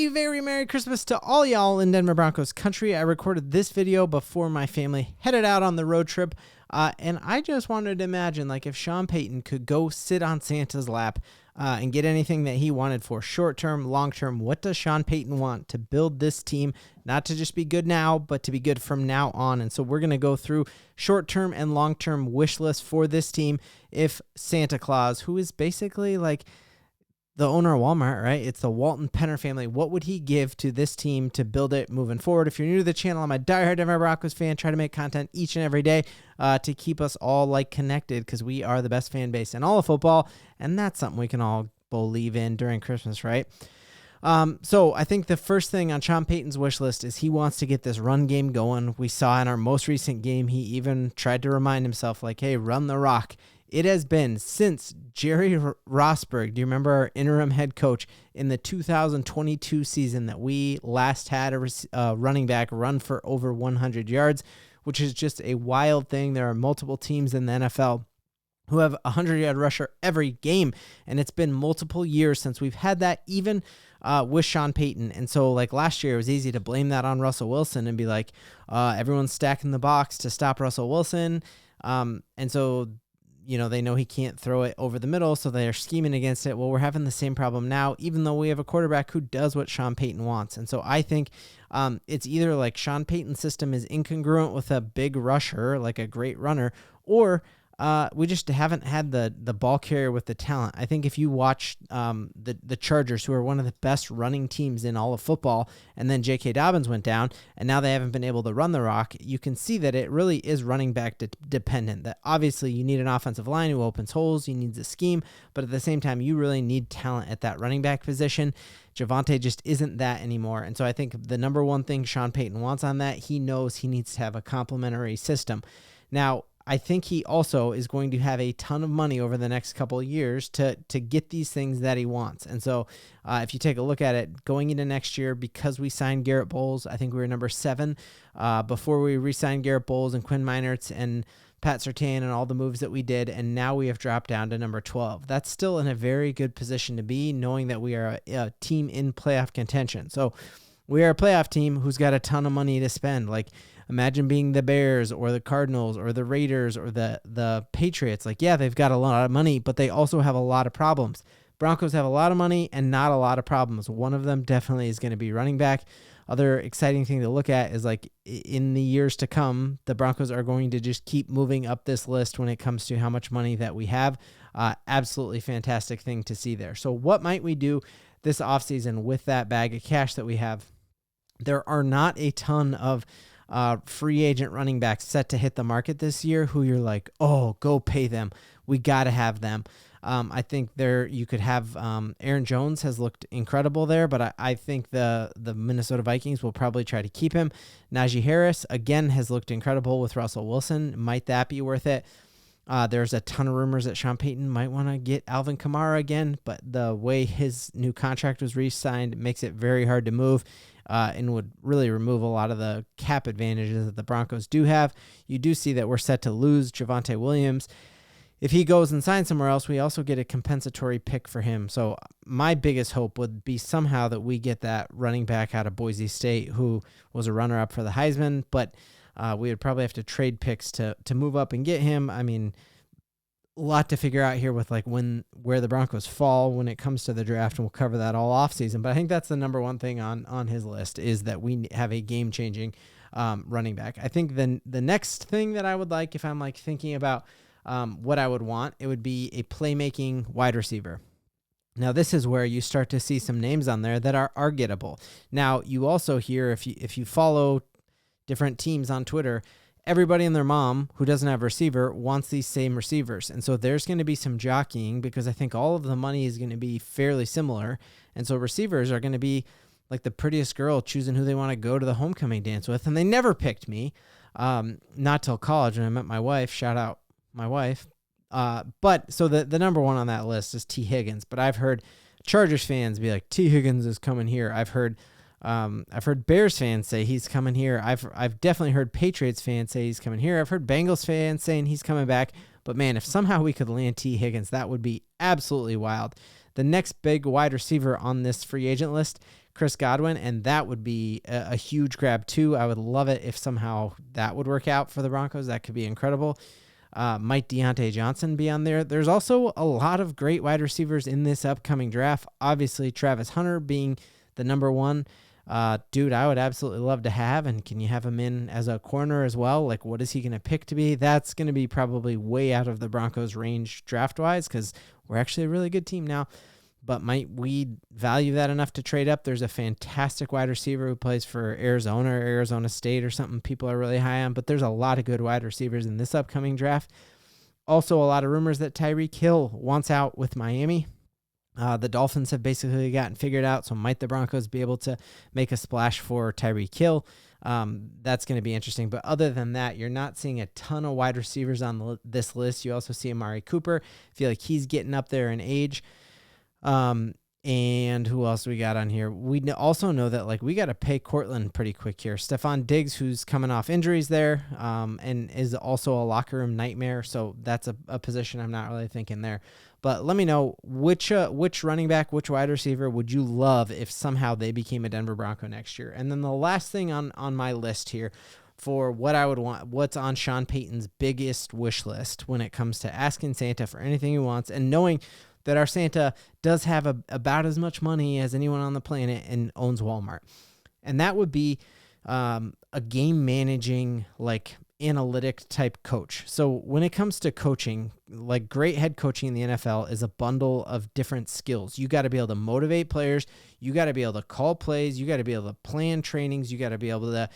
A very Merry Christmas to all y'all in Denver Broncos country. I recorded this video before my family headed out on the road trip, and I just wanted to imagine, like, if Sean Payton could go sit on Santa's lap and get anything that he wanted for short-term, long-term. What does Sean Payton want to build this team, not to just be good now, but to be good from now on? And so we're going to go through short-term and long-term wish lists for this team if Santa Claus, who is basically like the owner of Walmart, right? It's the Walton Penner family. What would he give to this team to build it moving forward? If you're new to the channel, I'm a diehard Denver Broncos fan. Try to make content each and every day to keep us all connected, because we are the best fan base in all of football, and that's something we can all believe in during Christmas, right? So I think the first thing on Sean Payton's wish list is he wants to get this run game going. We saw in our most recent game, he even tried to remind himself, like, hey, run the rock. It has been since Jerry Rosburg, do you remember our interim head coach, in the 2022 season that we last had a running back run for over 100 yards, which is just a wild thing. There are multiple teams in the NFL who have a 100-yard rusher every game, and it's been multiple years since we've had that, even with Sean Payton. And so, like, last year, it was easy to blame that on Russell Wilson and be like, everyone's stacking the box to stop Russell Wilson. And so, you know, they know he can't throw it over the middle, so they're scheming against it. Well, we're having the same problem now, even though we have a quarterback who does what Sean Payton wants. And so I think it's either like Sean Payton's system is incongruent with a big rusher, like a great runner, or we just haven't had the ball carrier with the talent. I think if you watch the Chargers, who are one of the best running teams in all of football, and then J.K. Dobbins went down, and now they haven't been able to run the rock, you can see that it really is running back dependent. That obviously you need an offensive line who opens holes, you need the scheme, but at the same time, you really need talent at that running back position. Javonte just isn't that anymore. And so I think the number one thing Sean Payton wants on that, he knows he needs to have a complementary system. Now, I think he also is going to have a ton of money over the next couple of years to get these things that he wants. And so if you take a look at it, going into next year, because we signed Garrett Bowles, I think we were number 7 before we re-signed Garrett Bowles and Quinn Meinerz and Pat Surtain and all the moves that we did, and now we have dropped down to number 12. That's still in a very good position to be, knowing that we are a team in playoff contention. So we are a playoff team who's got a ton of money to spend. Like, imagine being the Bears or the Cardinals or the Raiders or the Patriots. Like, yeah, they've got a lot of money, but they also have a lot of problems. Broncos have a lot of money and not a lot of problems. One of them definitely is going to be running back. Other exciting thing to look at is, like, in the years to come, the Broncos are going to just keep moving up this list when it comes to how much money that we have. Absolutely fantastic thing to see there. So what might we do this offseason with that bag of cash that we have? There are not a ton of free agent running backs set to hit the market this year who you're like, oh, go pay them. We got to have them. I think there you could have Aaron Jones has looked incredible there, but I think the Minnesota Vikings will probably try to keep him. Najee Harris, again, has looked incredible with Russell Wilson. Might that be worth it? There's a ton of rumors that Sean Payton might want to get Alvin Kamara again, but the way his new contract was re-signed makes it very hard to move. And would really remove a lot of the cap advantages that the Broncos do have. You do see that we're set to lose Javonte Williams. If he goes and signs somewhere else, we also get a compensatory pick for him. So my biggest hope would be somehow that we get that running back out of Boise State who was a runner-up for the Heisman, but we would probably have to trade picks to move up and get him. I mean, a lot to figure out here with, like, where the Broncos fall when it comes to the draft, and we'll cover that all off season. But I think that's the number one thing on his list, is that we have a game-changing running back. I think the next thing that I would like, if I'm, like, thinking about what I would want, it would be a playmaking wide receiver. Now, this is where you start to see some names on there that are gettable. Now, you also hear, if you follow different teams on Twitter, everybody and their mom who doesn't have a receiver wants these same receivers. And so there's going to be some jockeying, because I think all of the money is going to be fairly similar. And so receivers are going to be like the prettiest girl choosing who they want to go to the homecoming dance with. And they never picked me, not till college when I met my wife. Shout out my wife. But so the number one on that list is T. Higgins. But I've heard Chargers fans be like, T. Higgins is coming here. I've heard Bears fans say he's coming here. I've definitely heard Patriots fans say he's coming here. I've heard Bengals fans saying he's coming back. But man, if somehow we could land T. Higgins, that would be absolutely wild. The next big wide receiver on this free agent list, Chris Godwin, and that would be a huge grab too. I would love it if somehow that would work out for the Broncos. That could be incredible. Might Deontay Johnson be on there? There's also a lot of great wide receivers in this upcoming draft. Obviously, Travis Hunter being the number one. Dude, I would absolutely love to have, and can you have him in as a corner as well? Like, what is he going to pick to be? That's going to be probably way out of the Broncos' range draft-wise because we're actually a really good team now. But might we value that enough to trade up? There's a fantastic wide receiver who plays for Arizona or Arizona State or something people are really high on, but there's a lot of good wide receivers in this upcoming draft. Also, a lot of rumors that Tyreek Hill wants out with Miami. The Dolphins have basically gotten figured out, so might the Broncos be able to make a splash for Tyreek Hill? That's going to be interesting. But other than that, you're not seeing a ton of wide receivers on this list. You also see Amari Cooper. I feel like he's getting up there in age. And who else we got on here? We also know that like we got to pay Cortland pretty quick here. Stephon Diggs, who's coming off injuries there, and is also a locker room nightmare. So that's a position I'm not really thinking there. But let me know which running back, which wide receiver would you love if somehow they became a Denver Bronco next year? And then the last thing on my list here for what I would want, what's on Sean Payton's biggest wish list when it comes to asking Santa for anything he wants and knowing that our Santa does have about as much money as anyone on the planet and owns Walmart. And that would be a game managing, like analytic type coach. So when it comes to coaching, like great head coaching in the NFL is a bundle of different skills. You got to be able to motivate players. You got to be able to call plays. You got to be able to plan trainings. You got to be able to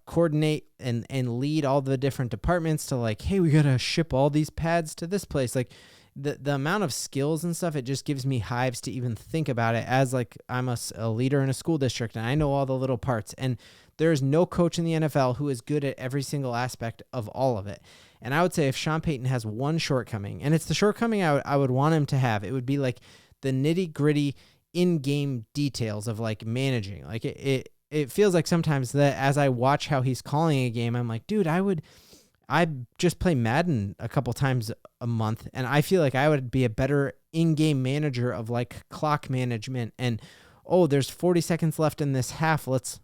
coordinate and lead all the different departments to like, hey, we got to ship all these pads to this place. Like, the amount of skills and stuff, it just gives me hives to even think about it as like I'm a leader in a school district and I know all the little parts. And there is no coach in the NFL who is good at every single aspect of all of it. And I would say if Sean Payton has one shortcoming, and it's the shortcoming I would want him to have, it would be like the nitty gritty in-game details of like managing. Like it feels like sometimes that as I watch how he's calling a game, I'm like, dude, I just play Madden a couple times a month, and I feel like I would be a better in-game manager of like clock management and, oh, there's 40 seconds left in this half. Let's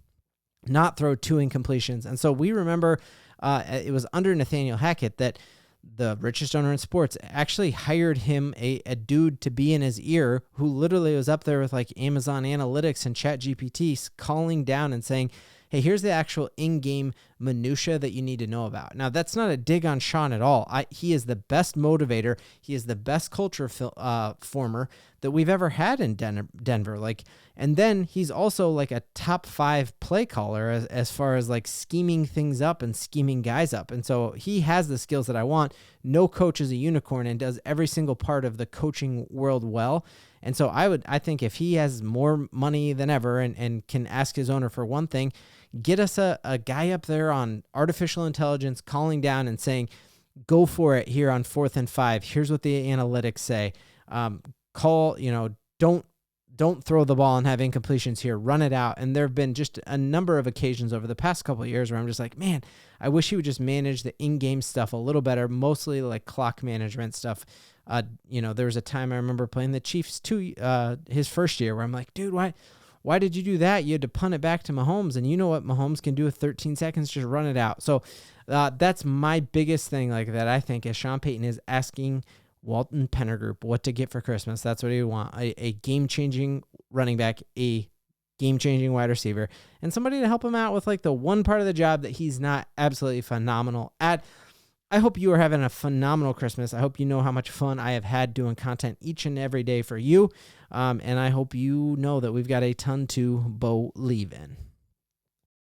not throw 2 incompletions. And so we remember it was under Nathaniel Hackett that the richest owner in sports actually hired him a dude to be in his ear who literally was up there with like Amazon Analytics and ChatGPT calling down and saying, hey, here's the actual in-game minutia that you need to know about. Now, that's not a dig on Sean at all. He is the best motivator. He is the best culture former that we've ever had in Denver. Like, and then he's also like a top 5 play caller as far as like scheming things up and scheming guys up. And so he has the skills that I want. No coach is a unicorn and does every single part of the coaching world well. And so I think if he has more money than ever and can ask his owner for one thing, get us a guy up there on artificial intelligence calling down and saying, go for it here on 4th and 5. Here's what the analytics say. Don't throw the ball and have incompletions here. Run it out. And there have been just a number of occasions over the past couple of years where I'm just like, man, I wish he would just manage the in-game stuff a little better, mostly like clock management stuff. There was a time I remember playing the Chiefs too, his first year where I'm like, dude, why did you do that? You had to punt it back to Mahomes, and you know what Mahomes can do with 13 seconds, just run it out. So that's my biggest thing like that I think is Sean Payton is asking Walton Penner Group what to get for Christmas. That's what he want, a game-changing running back, a game-changing wide receiver, and somebody to help him out with like the one part of the job that he's not absolutely phenomenal at. I hope you are having a phenomenal Christmas. I hope you know how much fun I have had doing content each and every day for you. And I hope you know that we've got a ton to believe in.